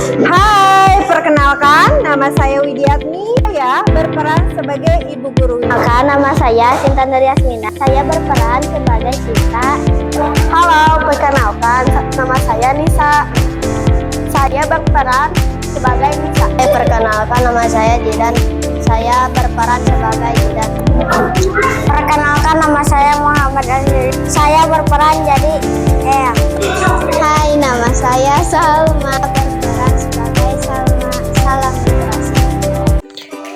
Hai, perkenalkan nama saya Widiatmi. Saya berperan sebagai ibu guru. Nama saya Sinta Nur Yasmina. Saya berperan sebagai Sinta. Halo, perkenalkan nama saya Nisa. Saya berperan sebagai Nisa. Perkenalkan nama saya Jidan. Saya berperan sebagai Jidan. Perkenalkan nama saya Muhammad Azri. Saya berperan jadi Ea. Hai, nama saya Salma. Berperan sebagai Salma. Salam literasi.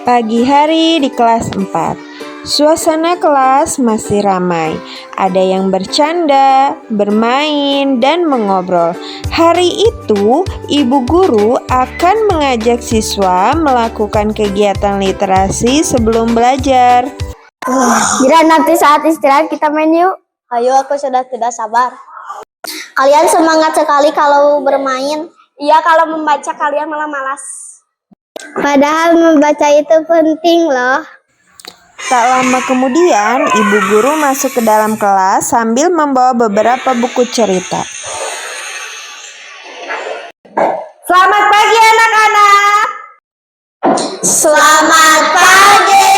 Pagi hari di kelas 4. Suasana kelas masih ramai. Ada yang bercanda, bermain, dan mengobrol. Hari itu, ibu guru akan mengajak siswa melakukan kegiatan literasi sebelum belajar. Jidan, nanti saat istirahat kita main yuk. Ayo, aku sudah tidak sabar. Kalian semangat sekali kalau bermain. Iya, kalau membaca kalian malah malas. Padahal membaca itu penting loh. Tak lama kemudian, ibu guru masuk ke dalam kelas sambil membawa beberapa buku cerita. Selamat pagi anak-anak. Selamat pagi.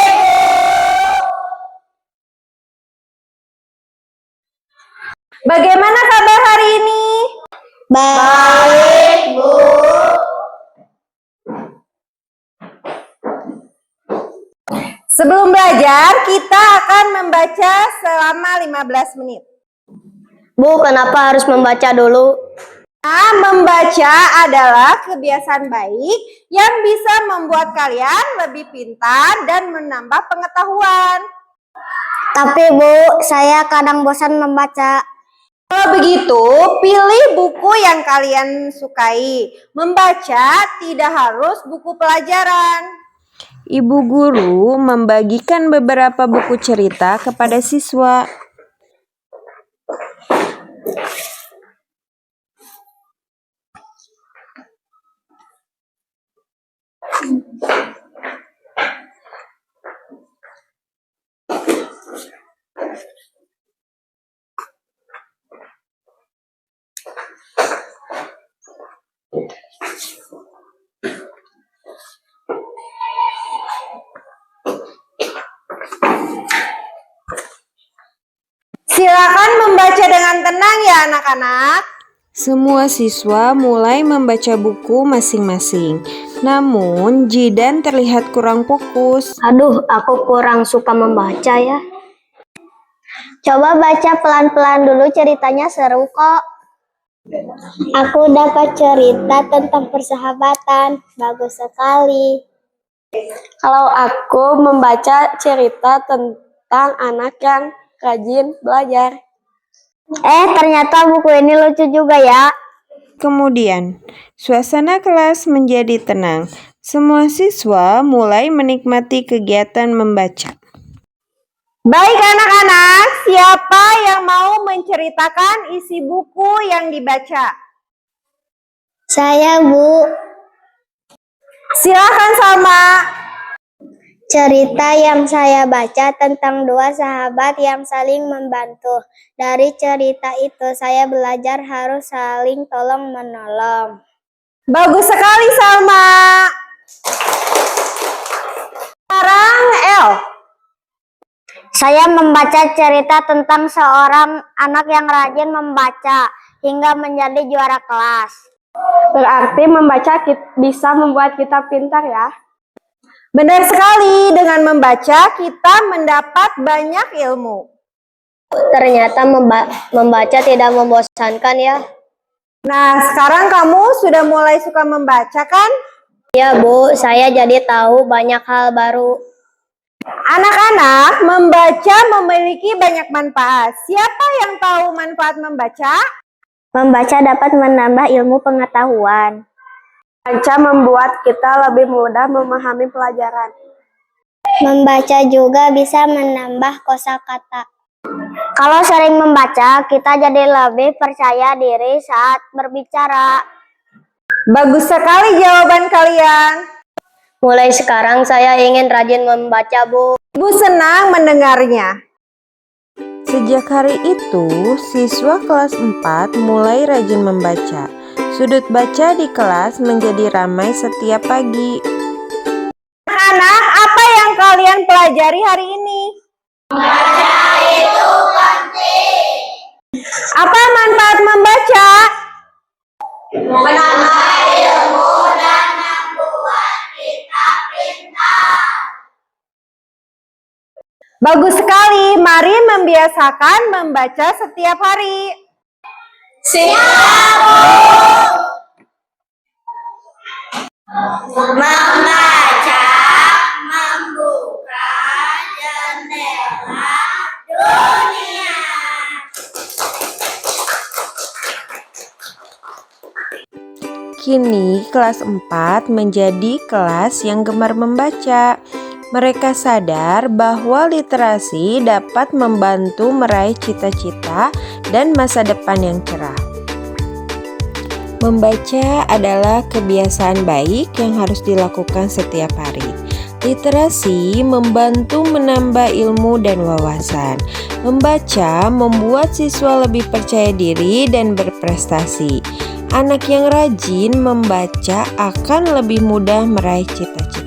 Bagaimana kabar hari ini? Baik, Bu. Sebelum belajar, kita akan membaca selama 15 menit. Bu, kenapa harus membaca dulu? Nah, membaca adalah kebiasaan baik yang bisa membuat kalian lebih pintar dan menambah pengetahuan. Tapi Bu, saya kadang bosan membaca. Kalau begitu, pilih buku yang kalian sukai. Membaca tidak harus buku pelajaran. Ibu guru membagikan beberapa buku cerita kepada siswa. Silakan membaca dengan tenang ya anak-anak. Semua siswa mulai membaca buku masing-masing. Namun, Jidan terlihat kurang fokus. Aduh, aku kurang suka membaca ya. Coba baca pelan-pelan dulu, ceritanya seru kok. Aku dapat cerita tentang persahabatan. Bagus sekali. Kalau aku membaca cerita tentang anak yang rajin belajar. Ternyata buku ini lucu juga ya. Kemudian, suasana kelas menjadi tenang. Semua siswa mulai menikmati kegiatan membaca. Baik anak-anak, siapa yang mau menceritakan isi buku yang dibaca? Saya, Bu. Silakan Salma. Cerita yang saya baca tentang dua sahabat yang saling membantu. Dari cerita itu saya belajar harus saling tolong-menolong. Bagus sekali Salma. Sekarang El. Saya membaca cerita tentang seorang anak yang rajin membaca hingga menjadi juara kelas. Berarti membaca bisa membuat kita pintar ya. Benar sekali, dengan membaca kita mendapat banyak ilmu. Ternyata membaca tidak membosankan ya. Nah, sekarang kamu sudah mulai suka membaca kan? Ya Bu, saya jadi tahu banyak hal baru. Anak-anak, membaca memiliki banyak manfaat. Siapa yang tahu manfaat membaca? Membaca dapat menambah ilmu pengetahuan. Membaca membuat kita lebih mudah memahami pelajaran. Membaca juga bisa menambah kosakata. Kalau sering membaca, kita jadi lebih percaya diri saat berbicara. Bagus sekali jawaban kalian. Mulai sekarang saya ingin rajin membaca, Bu. Ibu senang mendengarnya. Sejak hari itu, siswa kelas 4 mulai rajin membaca. Sudut baca di kelas menjadi ramai setiap pagi. Anak-anak, apa yang kalian pelajari hari ini? Baca itu penting. Apa manfaat membaca? Menambah ilmu dan membuat kita pintar. Bagus sekali, mari membiasakan membaca setiap hari. Siap, Bu. Membaca membuka jendela dunia. Kini kelas 4 menjadi kelas yang gemar membaca. Mereka sadar bahwa literasi dapat membantu meraih cita-cita dan masa depan yang cerah. Membaca adalah kebiasaan baik yang harus dilakukan setiap hari. Literasi membantu menambah ilmu dan wawasan. Membaca membuat siswa lebih percaya diri dan berprestasi. Anak yang rajin membaca akan lebih mudah meraih cita-cita.